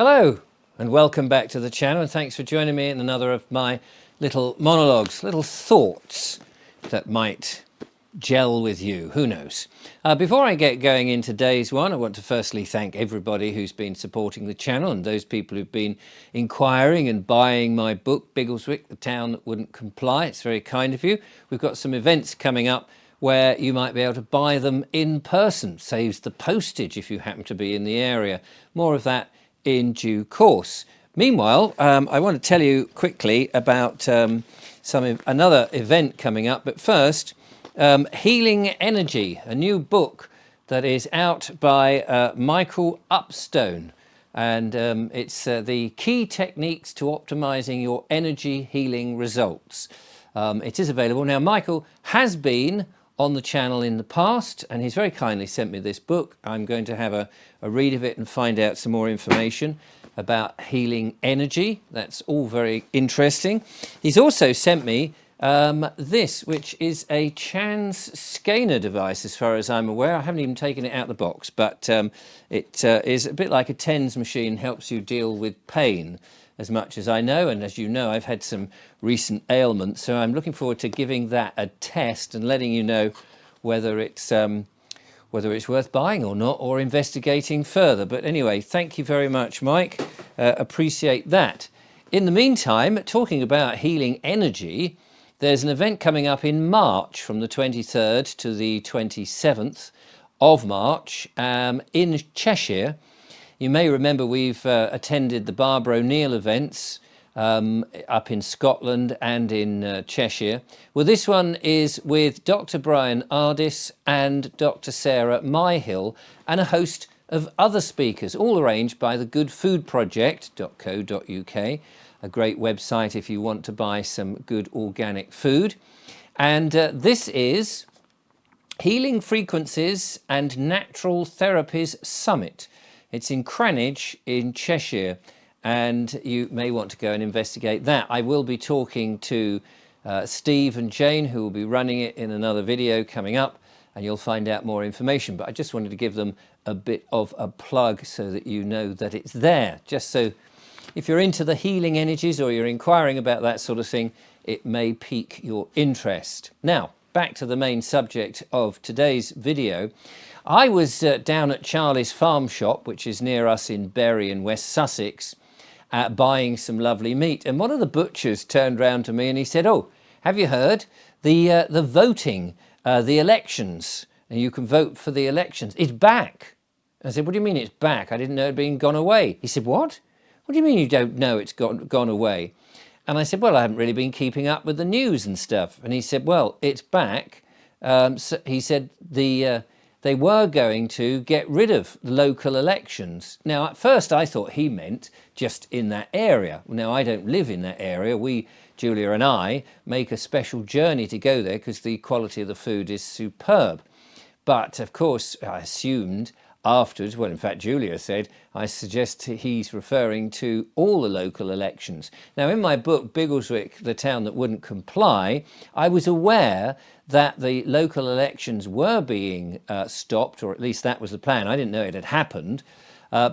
Hello and welcome back to the channel, and thanks for joining me in another of my little monologues, little thoughts that might gel with you, who knows. Before I get going in today's one, I want to firstly thank everybody who's been supporting the channel and those people who've been inquiring and buying my book, Biggleswick, The Town That Wouldn't Comply. It's very kind of you. We've got some events coming up where you might be able to buy them in person. Saves the postage if you happen to be in the area. More of that in due course. Meanwhile, I want to tell you quickly about another event coming up, but first, Healing Energy, a new book that is out by Michael Upstone, and it's the key techniques to optimizing your energy healing results. It is available now. Michael has been on the channel in the past, and he's very kindly sent me this book. I'm going to have a read of it and find out some more information about healing energy. That's all very interesting. He's also sent me this, which is a Chance Skener device, as far as I'm aware. I haven't even taken it out of the box, but it is a bit like a TENS machine, helps you deal with pain, as much as I know. And as you know, I've had some recent ailments, so I'm looking forward to giving that a test and letting you know whether it's worth buying or not, or investigating further. But anyway, thank you very much, Mike. Appreciate that. In the meantime, talking about healing energy, there's an event coming up in March from the 23rd to the 27th of March in Cheshire. You may remember we've attended the Barbara O'Neill events up in Scotland and in Cheshire. Well, this one is with Dr. Brian Ardis and Dr. Sarah Myhill and a host of other speakers, all arranged by the goodfoodproject.co.uk, a great website if you want to buy some good organic food. And this is Healing Frequencies and Natural Therapies Summit. It's in Cranage in Cheshire, and you may want to go and investigate that. I will be talking to Steve and Jane, who will be running it, in another video coming up, and you'll find out more information. But I just wanted to give them a bit of a plug so that you know that it's there, just so if you're into the healing energies or you're inquiring about that sort of thing, it may pique your interest. Now, back to the main subject of today's video. I was down at Charlie's Farm Shop, which is near us in Bury in West Sussex, buying some lovely meat. And one of the butchers turned round to me and he said, "Oh, have you heard? The voting, the elections, and you can vote for the elections. It's back." I said, "What do you mean it's back? I didn't know it had been gone away." He said, "What? What do you mean you don't know it's gone away?" And I said, "Well, I haven't really been keeping up with the news and stuff." And he said, "Well, it's back." So he said they were going to get rid of local elections. Now, at first I thought he meant just in that area. Now, I don't live in that area. We, Julia and I, make a special journey to go there because the quality of the food is superb. But of course, I assumed afterwards, well, in fact, Julia said, I suggest he's referring to all the local elections. Now, in my book, Biggleswick, The Town That Wouldn't Comply, I was aware that the local elections were being stopped, or at least that was the plan. I didn't know it had happened,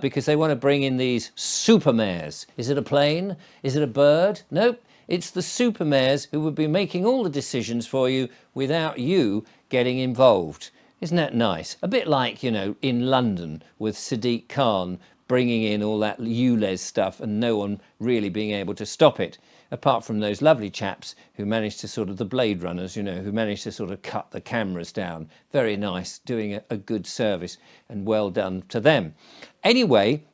because they want to bring in these super mayors. Is it a plane? Is it a bird? Nope. It's the super mayors who would be making all the decisions for you without you getting involved. Isn't that nice? A bit like, you know, in London with Sadiq Khan bringing in all that ULEZ stuff and no one really being able to stop it, apart from those lovely chaps who managed to sort of, the Blade Runners, you know, who managed to sort of cut the cameras down. Very nice, doing a good service, and well done to them. Anyway,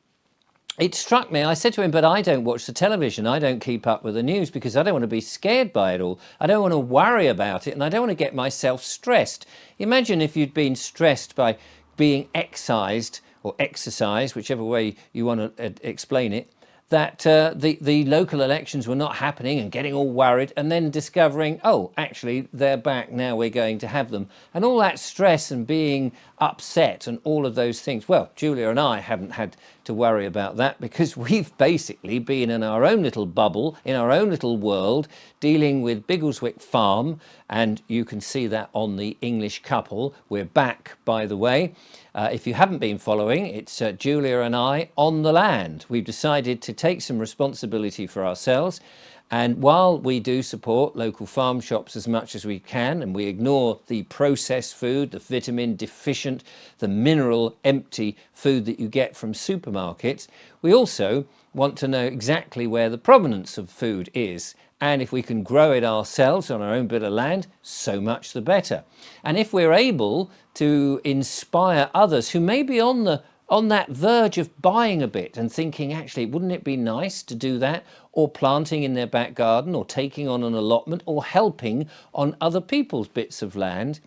it struck me, I said to him, "But I don't watch the television. I don't keep up with the news because I don't want to be scared by it all. I don't want to worry about it, and I don't want to get myself stressed." Imagine if you'd been stressed by being excised or exercised, whichever way you want to explain it, that the local elections were not happening and getting all worried, and then discovering, oh, actually, they're back now, we're going to have them. And all that stress and being upset and all of those things. Well, Julia and I haven't had to worry about that because we've basically been in our own little bubble, in our own little world, dealing with Biggleswick Farm. And you can see that on the English couple. We're back, by the way. If you haven't been following, it's Julia and I on the land. We've decided to take some responsibility for ourselves. And while we do support local farm shops as much as we can, and we ignore the processed food, the vitamin deficient, the mineral empty food that you get from supermarkets, we also want to know exactly where the provenance of food is. And if we can grow it ourselves on our own bit of land, so much the better. And if we're able to inspire others who may be on that verge of buying a bit and thinking, actually, wouldn't it be nice to do that? Or planting in their back garden, or taking on an allotment, or helping on other people's bits of land,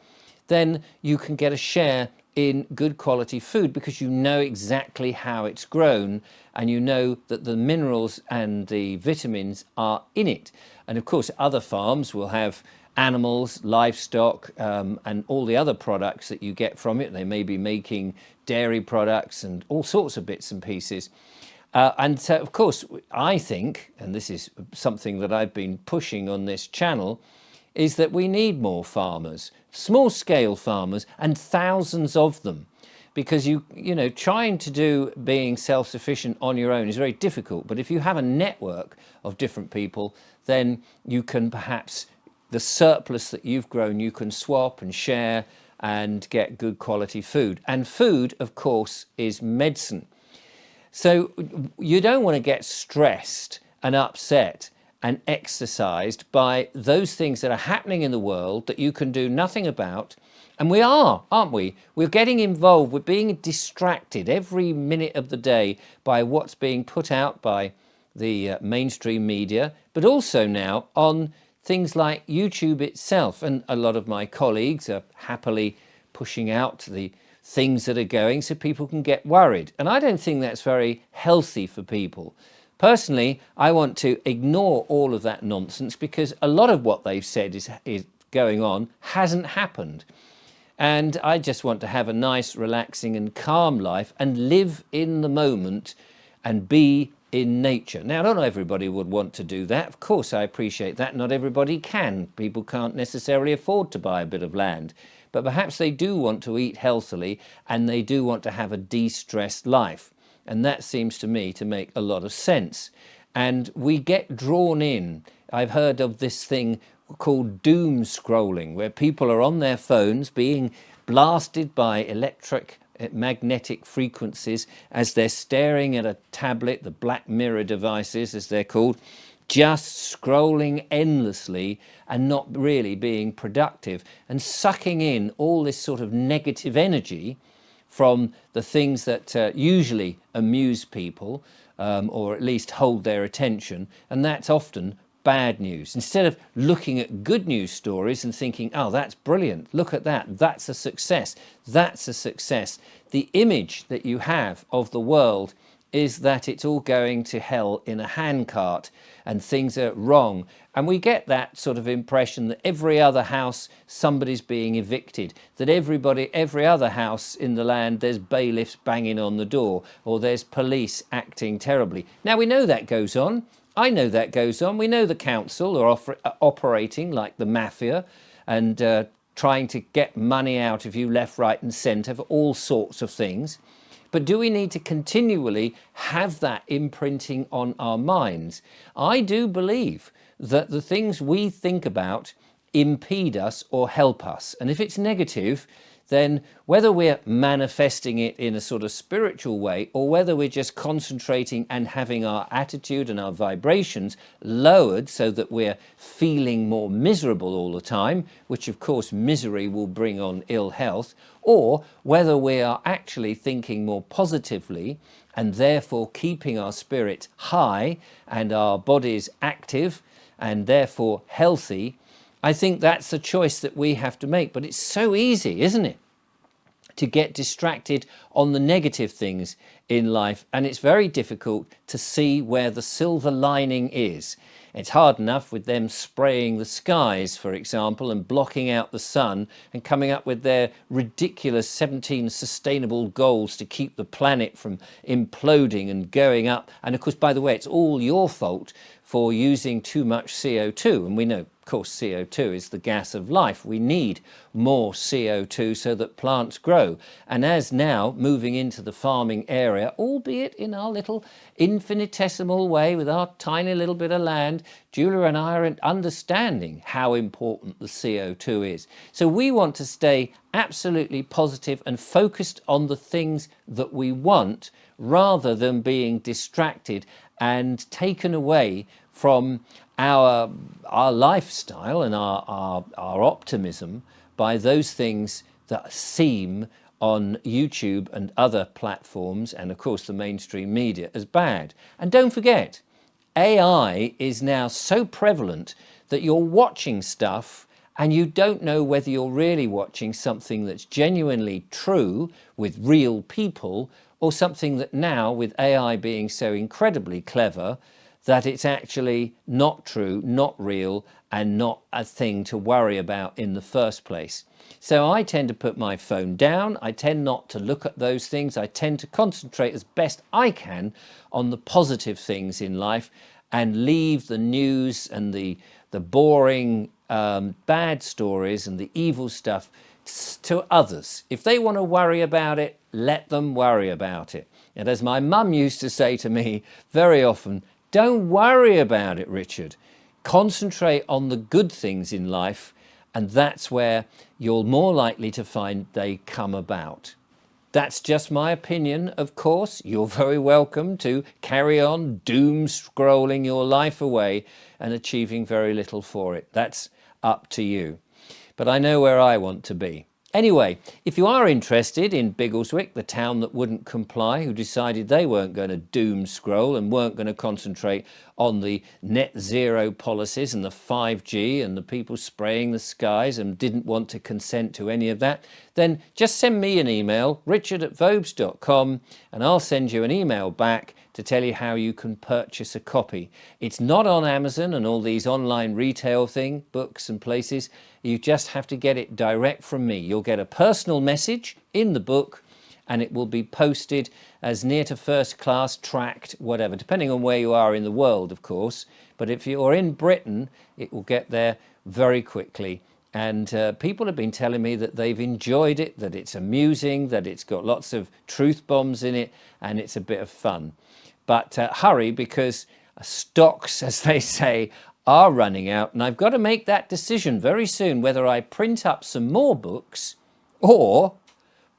then you can get a share in good quality food because you know exactly how it's grown and you know that the minerals and the vitamins are in it. And of course, other farms will have animals, livestock, and all the other products that you get from it. They may be making dairy products and all sorts of bits and pieces. And so, of course, I think, and this is something that I've been pushing on this channel, is that we need more farmers, small-scale farmers, and thousands of them. Because you know, trying to do being self-sufficient on your own is very difficult. But if you have a network of different people, then you can perhaps, the surplus that you've grown, you can swap and share and get good quality food. And food, of course, is medicine. So you don't want to get stressed and upset and exercised by those things that are happening in the world that you can do nothing about. And we are, aren't we? We're getting involved. We're being distracted every minute of the day by what's being put out by the mainstream media, but also now on things like YouTube itself. And a lot of my colleagues are happily pushing out the things that are going so people can get worried. And I don't think that's very healthy for people. Personally, I want to ignore all of that nonsense because a lot of what they've said is going on hasn't happened. And I just want to have a nice, relaxing and calm life and live in the moment and be in nature. Now, not everybody would want to do that. Of course, I appreciate that. Not everybody can. People can't necessarily afford to buy a bit of land. But perhaps they do want to eat healthily and they do want to have a de-stressed life. And that seems to me to make a lot of sense. And we get drawn in. I've heard of this thing called doom scrolling, where people are on their phones being blasted by magnetic frequencies as they're staring at a tablet, the Black Mirror devices as they're called, just scrolling endlessly and not really being productive and sucking in all this sort of negative energy from the things that usually amuse people or at least hold their attention, and that's often bad news. Instead of looking at good news stories and thinking, oh, that's brilliant, look at that, that's a success, that's a success. The image that you have of the world is that it's all going to hell in a handcart and things are wrong. And we get that sort of impression that every other house, somebody's being evicted, that every other house in the land, there's bailiffs banging on the door or there's police acting terribly. Now, we know that goes on. I know that goes on. We know the council are operating like the mafia and trying to get money out of you left, right and centre for all sorts of things. But do we need to continually have that imprinting on our minds? I do believe that the things we think about impede us or help us. And if it's negative, then whether we're manifesting it in a sort of spiritual way or whether we're just concentrating and having our attitude and our vibrations lowered so that we're feeling more miserable all the time, which of course misery will bring on ill health, or whether we are actually thinking more positively and therefore keeping our spirit high and our bodies active and therefore healthy, I think that's a choice that we have to make. But it's so easy, isn't it, to get distracted on the negative things in life, and it's very difficult to see where the silver lining is. It's hard enough with them spraying the skies, for example, and blocking out the sun and coming up with their ridiculous 17 sustainable goals to keep the planet from imploding and going up. And of course, by the way, it's all your fault for using too much CO2. And we know, of course, CO2 is the gas of life. We need more CO2 so that plants grow. And as now moving into the farming area, albeit in our little infinitesimal way with our tiny little bit of land, Julia and I are understanding how important the CO2 is. So we want to stay absolutely positive and focused on the things that we want, rather than being distracted and taken away from our lifestyle and our optimism by those things that seem on YouTube and other platforms, and of course the mainstream media, as bad. And don't forget, AI is now so prevalent that you're watching stuff and you don't know whether you're really watching something that's genuinely true with real people, or something that now, with AI being so incredibly clever, that it's actually not true, not real, and not a thing to worry about in the first place. So I tend to put my phone down. I tend not to look at those things. I tend to concentrate as best I can on the positive things in life and leave the news and the boring bad stories and the evil stuff to others. If they want to worry about it, let them worry about it. And as my mum used to say to me very often, don't worry about it, Richard. Concentrate on the good things in life, and that's where you're more likely to find they come about. That's just my opinion, of course. You're very welcome to carry on doom scrolling your life away and achieving very little for it. That's up to you. But I know where I want to be. Anyway, if you are interested in Biggleswick, the town that wouldn't comply, who decided they weren't going to doom scroll and weren't going to concentrate on the net zero policies and the 5G and the people spraying the skies and didn't want to consent to any of that, then just send me an email, richard@vobes.com, and I'll send you an email back to tell you how you can purchase a copy. It's not on Amazon and all these online retail books and places. You just have to get it direct from me. You'll get a personal message in the book, and it will be posted as near to first class, tracked, whatever, depending on where you are in the world, of course. But if you're in Britain, it will get there very quickly. And people have been telling me that they've enjoyed it, that it's amusing, that it's got lots of truth bombs in it, and it's a bit of fun. But hurry, because stocks, as they say, are running out, and I've got to make that decision very soon whether I print up some more books or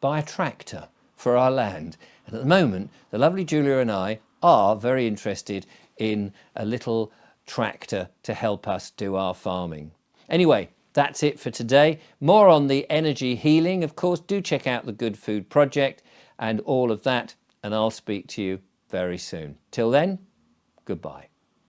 buy a tractor for our land. And at the moment, the lovely Julia and I are very interested in a little tractor to help us do our farming. Anyway, that's it for today. More on the energy healing. Of course, do check out the Good Food Project and all of that, and I'll speak to you very soon. Till then, goodbye.